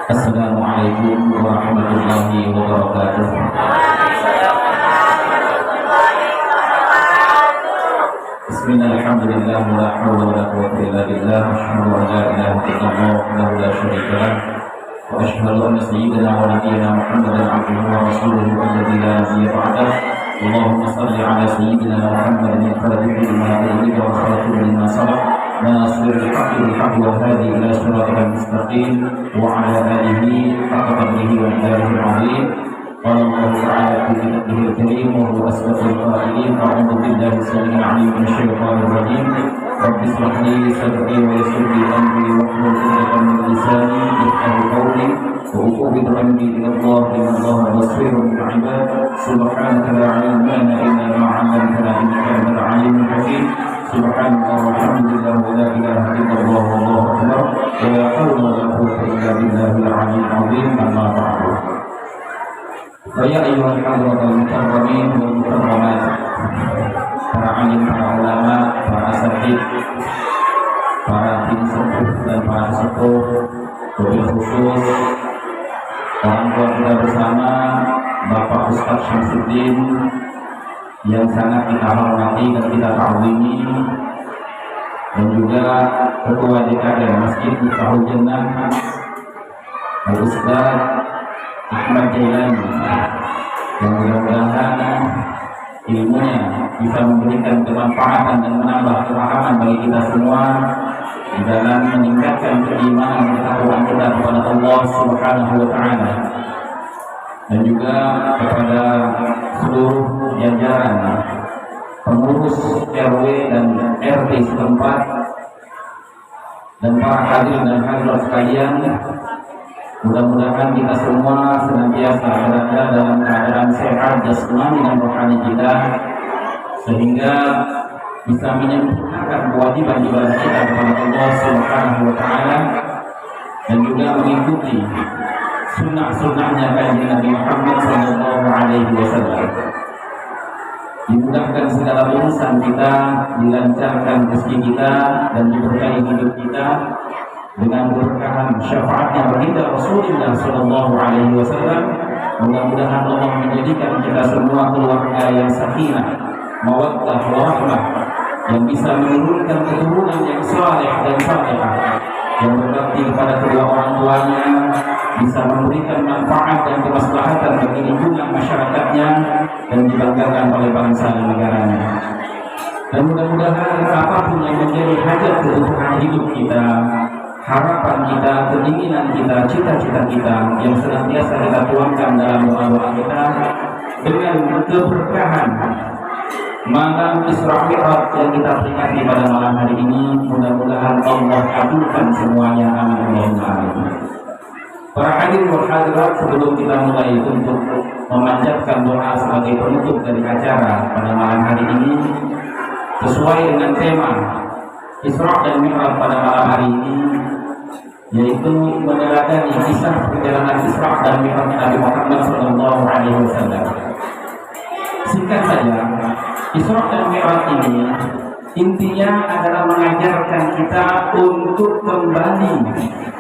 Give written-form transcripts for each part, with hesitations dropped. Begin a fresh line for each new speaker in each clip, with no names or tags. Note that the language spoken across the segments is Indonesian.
Assalamualaikum warahmatullahi wabarakatuh. Bismillahirrahmanirrahim. La haula wala quwwata illa billah. Asyhadu an la ilaha illallah wahdahu la syarika lah. Wa asyhadu anna sayyidana wa nabiyyana Muhammadan abduhu wa rasuluhu alladzi la nabiyya ba'dah. Allahumma shalli ala sayyidina Muhammadin al-fatihi lima ughliqa wa khatimi lima sabaq. ناصر الحق بالحق والهادي الى صراطك المستقيم وعلى اله حق قدره ومقداره العظيم. قال الله تعالى في كتابه الكريم وهو اسبق القائلين: اعوذ بالله السميع العليم من الشيطان الرجيم. رب اشرح لي صدري ويسر لي امري واحلل عقدة من لساني يفقهوا قولي وأفوض امري الى الله ان الله بصير بالعباد. سبحانك لا علم لنا الا ما علمتنا انك انت العليم الحكيم. Subhanallah walhamdulillah wa la ilaha illallah wallahu akbar wa la hawla wa la quwwata illa billahil aliyyil azim. Amma ba'du. Fa ya ayyuhal hadratul mukarramin wal mukarramat, para alim, para ulama, para asatidz, para tim sepuh dan para sepuh, wabil khusus orang tua kita bersama Bapak Ustaz Syamsuddin yang sangat kita hormati dan kita ta'zimi, dan juga Ketua DKD Masjid Miftahul Jannah Al-Ustaz Ahmad Jailani, yang mudah-mudahan ilmunya bisa memberikan kemanfaatan dan menambah kepahaman bagi kita semua di dalam meningkatkan keimanan dan ketakwaan kita kepada Allah Subhanahu wa Ta'ala, dan juga kepada seluruh jajaran pengurus RW dan RT setempat dan para hadirin dan hadirat sekalian. Mudah-mudahan kita semua senantiasa berada dalam keadaan sehat jasmani dan rohani kita, sehingga bisa menyempurnakan kewajiban ibadah kita kepada Allah Subhanahu wa Ta'ala, dan juga mengikuti sunnah-sunnahnya kanjeng Nabi Muhammad sallallahu alaihi wasallam. Dimudahkan segala urusan kita, dilancarkan rezeki kita, dan diberkahi hidup kita dengan keberkahan syafaatnya baginda Rasulullah sallallahu alaihi wasallam. Mudah-mudahan Allah menjadikan kita semua keluarga yang sakinah, mawaddah, warahmah, yang bisa menurunkan keturunan yang saleh dan salehah, yang berbakti kepada kedua orang tuanya, bisa memberikan manfaat dan kemaslahatan bagi lingkungan masyarakatnya, dan dibanggakan oleh bangsa dan negaranya. Dan mudah-mudahan apapun yang menjadi hajat kebutuhan hidup kita, harapan kita, keinginan kita, cita-cita kita yang senantiasa kita tuangkan dalam doa-doa kita, dengan keberkahan malam Isra Mi'raj yang kita peringati pada malam hari ini, mudah-mudahan Allah kabulkan semuanya. Amin Allahumma amin. Para hadirin wal hadirat, sebelum kita mulai untuk memanjatkan doa sebagai penutup dari acara pada malam hari ini, sesuai dengan tema Isra dan Mi'raj pada malam hari ini, yaitu meneladani kisah perjalanan Isra dan Mi'raj Nabi Muhammad sallallahu alaihi wasallam. Singkat saja, Isra dan Mi'raj ini intinya adalah mengajarkan kita untuk kembali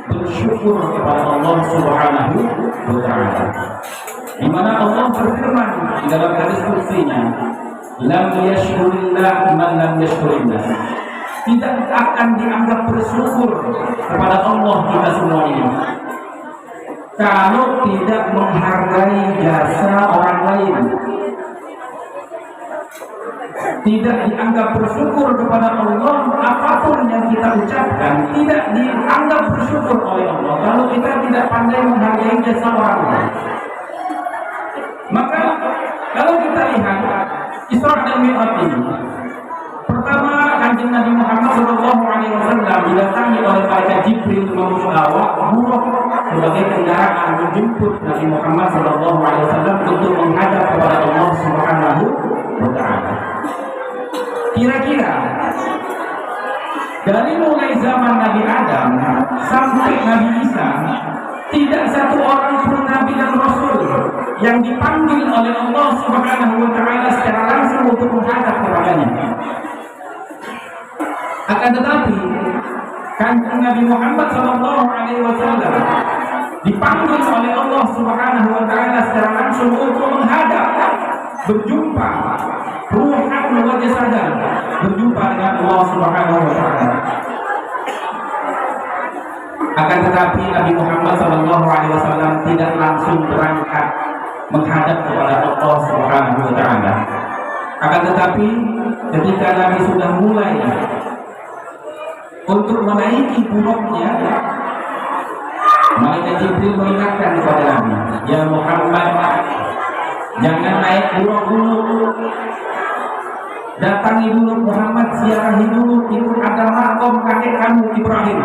bersyukur kepada Allah Subhanahu wa Ta'ala, di mana Allah berfirman di dalam hadis kursinya, lam yashkurillah man lam yashkurinnas. Tidak akan dianggap bersyukur kepada Allah kita semua ini kalau tidak menghargai jasa orang lain. Tidak dianggap bersyukur kepada Allah apapun yang kita ucapkan, tidak dianggap bersyukur oleh Allah kalau kita tidak pandai menghargai jasa orang lain. Maka kalau kita lihat Isra dan Mi'raj ini, pertama kanjeng Nabi Muhammad sallallahu alaihi wasallam didatangi oleh malaikat Jibril membawa buruk sebagai kendaraan menjemput Nabi Muhammad sallallahu alaihi wasallam untuk menghadap kepada Allah Subhanahu wa Ta'ala. Kira-kira dari mulai zaman Nabi Adam sampai Nabi Isa, tidak satu orang pun Nabi dan Rasul yang dipanggil oleh Allah Subhanahu wa Ta'ala secara langsung untuk menghadap kepadanya. Akan tetapi kanjeng Nabi Muhammad sallallahu alaihi wasallam dipanggil oleh Allah Subhanahu wa taala secara langsung untuk menghadap, berjumpa, ruhan wa jasadan, berjumpa dengan Allah Subhanahu wa taala. Akan tetapi Nabi Muhammad SAW tidak langsung berangkat menghadap kepada Allah Subhanahu wa taala. Akan tetapi ketika Nabi sudah mulai untuk menaiki buruknya, malaikat Jibril mengingatkan kepada Nabi, "Ya Muhammad, jangan naik buruk dulu. Datangi dulu Muhammad, ziarahi dulu, itu ada makom kakek kamu Ibrahim."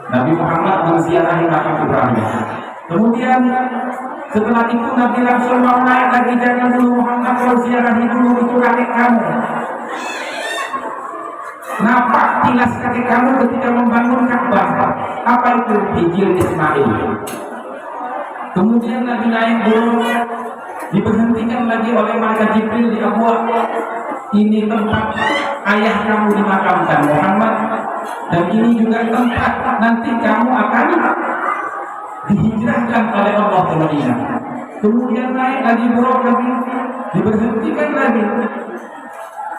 Nabi Muhammad menziarahi makam Ibrahim. Kemudian setelah itu Nabi langsung mau naik lagi, "Jangan dulu Muhammad, kau ziarahi dulu, itu kakek kamu. Nampak tilas kakek kamu ketika membangun Ka'bah. Apa itu? Hijil Ismail." Kemudian Nabi naik dulu, diberhentikan lagi oleh malaikat Jibril di Abwa. "Ini tempat ayah kamu dimakamkan Muhammad, dan ini juga tempat nanti kamu akan dihijrahkan oleh Allah ke Madinah." Kemudian naik lagi buruk Nabi, diberhentikan lagi.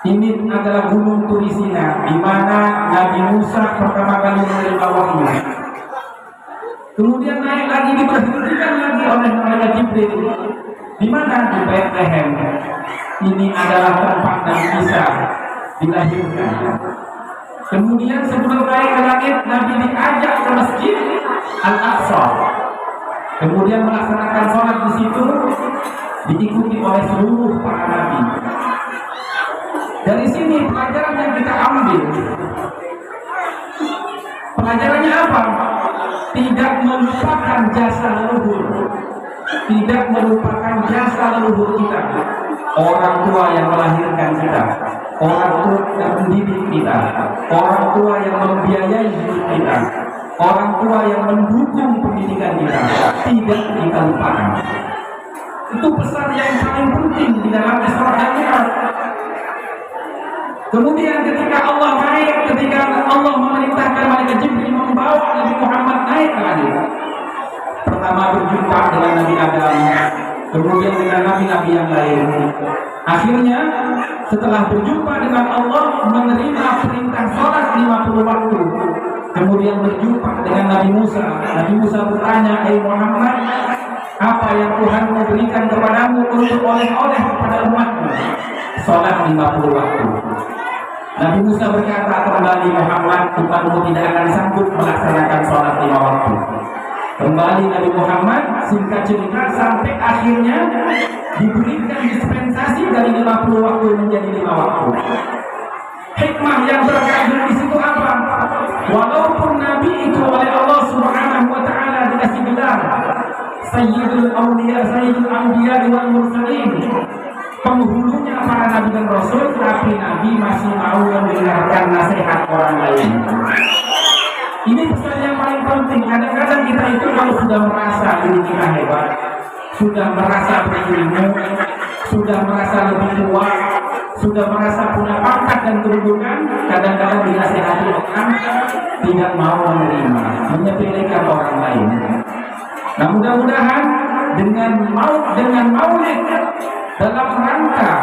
Ini adalah gunung Turisina, di mana Nabi Musa pertama kali menerima wahyu. Kemudian naik lagi, diberhentikan lagi oleh malaikat Jibril. Di mana? Di Bethlehem. Ini adalah tempat dan kisah dilahirkan. Kemudian sebelum naik ke langit, Nabi diajak ke Masjid Al-Aqsa. Kemudian melaksanakan sholat di situ, diikuti oleh seluruh para nabi. Dari sini pelajaran yang kita ambil, pelajarannya apa? Tidak melupakan jasa leluhur, tidak melupakan jasa leluhur kita, orang tua yang melahirkan kita, orang tua yang mendidik kita, orang tua yang membiayai hidup kita, orang tua yang mendukung pendidikan kita, tidak kita lupakan. Itu pesan yang paling penting di dalam Isra dan Mi'raj. Kemudian ketika Allah naik, ketika Allah memerintahkan malaikat Jibril membawa Nabi Muhammad naik ke langit, pertama berjumpa dengan Nabi Adam, kemudian dengan nabi-nabi yang lain. Akhirnya setelah berjumpa dengan Allah, menerima perintah sholat 50 waktu. Kemudian berjumpa dengan Nabi Musa. Nabi Musa bertanya, "Hai Muhammad, apa yang Tuhan memberikan kepadamu untuk oleh-oleh kepada umatmu?" Sholat 50 waktu. Nabi Musa berkata, "Kembali Muhammad, umatmu tidak akan sanggup melaksanakan sholat 5 waktu." Kembali Nabi Muhammad, singkat cerita, sampai akhirnya diberikan dispensasi dari 50 waktu menjadi 5 waktu. Hikmah yang terkandung di situ apa? Walaupun Nabi itu oleh Allah Subhanahu wa taala dikasih gelar Sayyidul Auliya, Sayyidul Anbiya wal Mursalin, penghulunya para nabi dan rasul, tapi Nabi masih mau mendengarkan nasihat orang lain. Ini pesan yang paling penting. Kadang-kadang kita itu kalau sudah merasa diri kita hebat, sudah merasa berilmu, sudah merasa lebih tua, sudah merasa punya pangkat dan kedudukan, kadang-kadang dinasihati orang tidak mau menerima, menyepelekan orang lain. Nah, mudah-mudahan dengan maulid dalam rangka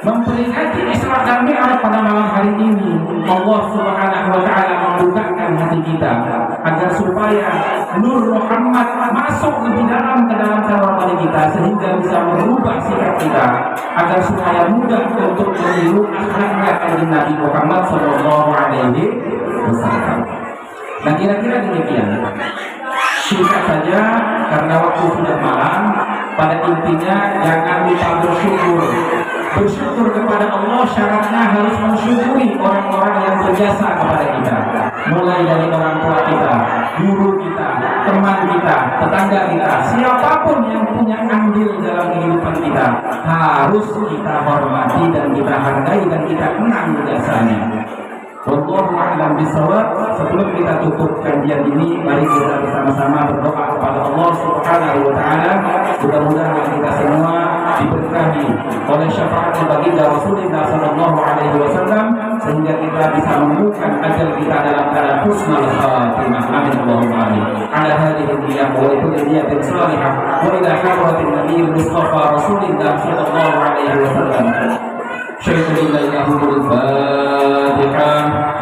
memperingati Isra dan Mi'raj pada malam hari ini, Allah Subhanahu wa taala membukakan hati kita agar supaya Nur Muhammad masuk lebih dalam ke dalam hati kita, sehingga bisa merubah sikap kita, agar supaya mudah untuk meniru akhlaknya kanjeng Nabi Muhammad sallallahu alaihi wasallam. Nah, kira-kira demikian. Singkat saja karena waktu sudah malam. Pada intinya jangan lupa bersyukur. Bersyukur kepada Allah syaratnya harus mensyukuri orang-orang yang berjasa kepada kita. Mulai dari orang tua kita, guru kita, teman kita, tetangga kita, siapapun yang punya andil dalam kehidupan kita, harus kita hormati dan kita hargai dan kita kenang jasanya. Wallahu a'lam bishawab. Sebelum kita tutup kajian ini, mari kita bersama-sama berdoa kepada Allah Subhanahu wa taala. Mudah-mudahan kita semua diberkahi oleh syafaat baginda Rasulullah sallallahu alaihi wasallam sehingga kita bisa menemukan ajal kita dalam keadaan husnul khatimah. Amin Allahumma amin. Ala hadhihi niyyah wa li kulli niyyatin salihah wa ila hadratin nabiyil mustafa rasulillah sallallahu alaihi wasallam. Syaikhul ilahul Fatihah.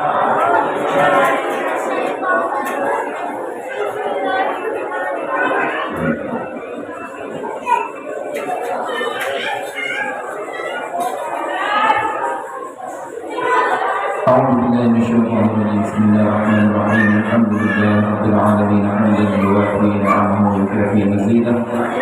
أعوذ بالله من الشيطان الرجيم. بسم الله الرحمن الرحيم. الحمد لله رب العالمين حمدا يوافي نعمه ويكافي مزيده.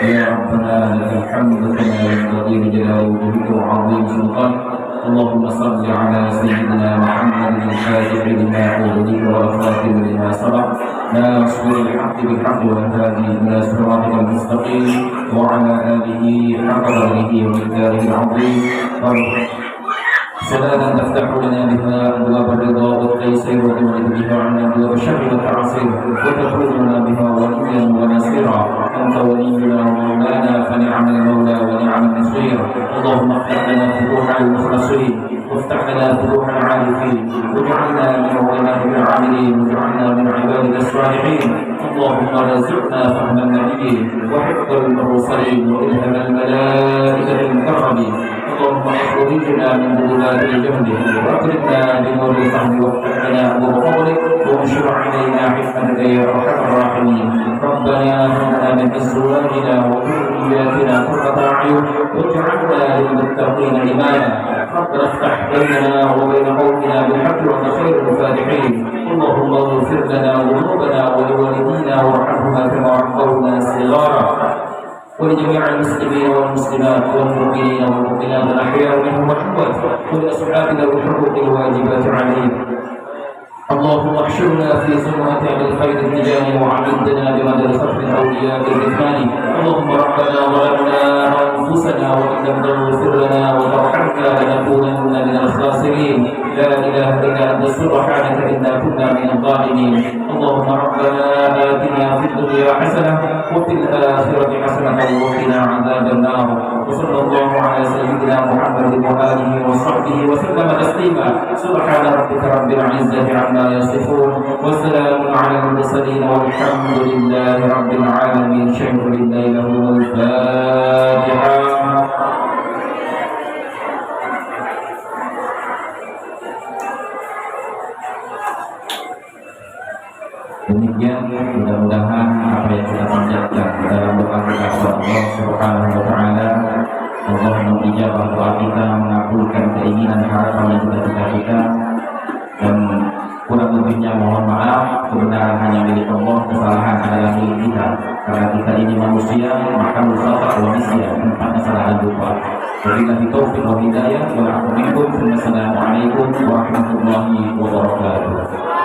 يا ربنا لك الحمد كما ينبغي لجلال وجهك وعظيم سلطانك. اللهم صل على سيدنا محمد الفاتح لما أغلق والخاتم لما سبق ناصر الحق بالحق والهادي إلى صراطك المستقيم وعلى آله حق قدره ومقداره العظيم. صلاة تفتح لنا بها أبواب الرضا والتيسير وتبعد بها عنا أبواب الشر والتعسير وتخرجنا بها وليا ونصيرا. أنت ولينا ومولانا فنعم المولى ونعم النصير. اللهم افتح لنا فتوح المخلصين وافتح لنا فتوح العارفين واجعلنا من علماء العاملين واجعلنا من عبادك الصالحين. اللهم رزقنا فهم النبيين وحفظ المرسلين وإلهام الملائكة المكرمين. اللهم اخرجنا من ظلمات الجهل واخرجنا بنور الفهم وافتح لنا ابواب فضلك وانشر علينا حكمتك يا ارحم الراحمين. ربنا هب لنا من ازواجنا وذرياتنا قرة اعين واجعلنا للمتقين اماما. ربنا افتح بيننا وبين قومنا بالحق وانت خير الفاتحين. اللهم اغفر لنا ذنوبنا ولوالدينا وارحمهما كما ربونا صغارا ولجميع المسلمين والمسلمات والمؤمنين والمؤمنات الأحياء منهم والأموات ولأصحاب ذوي الحقوق الواجبات عليهم. اللهم احشرنا في زمرة أهل الخير التجاني وعمدنا بمدد خطر الأولياء الرحمن. اللهم ربنا ظلمنا أنفسنا وإن لم تغفر لنا وترحمنا لنكونن من الخاسرين. لا إله إلا أنت سبحانك إنا كنا من الظالمين. اللهم ربنا آتنا في الدنيا حسنة وفي الآخرة حسنة وقنا عذاب النار. وصلى الله على سيدنا محمد وآله وصحبه وسلم تسليما. سبحان ربك رب العزة عما يصفون والسلام على المرسلين والحمد لله رب العالمين. شكر لله له الفاتحة. Demikian mudah-mudahan apa yang kita panjatkan dalam doa kita kepada Allah Subhanahu wa taala, Allah mengijabah doa kita, mengabulkan keinginan harapan dan cita-cita kita, dan kurang lebihnya mohon maaf. Kebenaran hanya milik Allah, kesalahan adalah milik kita. Karena kita ini manusia, maka musafah wa nisyan, tempatnya salah dan lupa. Wabillahi taufiq wa hidayah. Wassalamualaikum warahmatullahi wabarakatuh.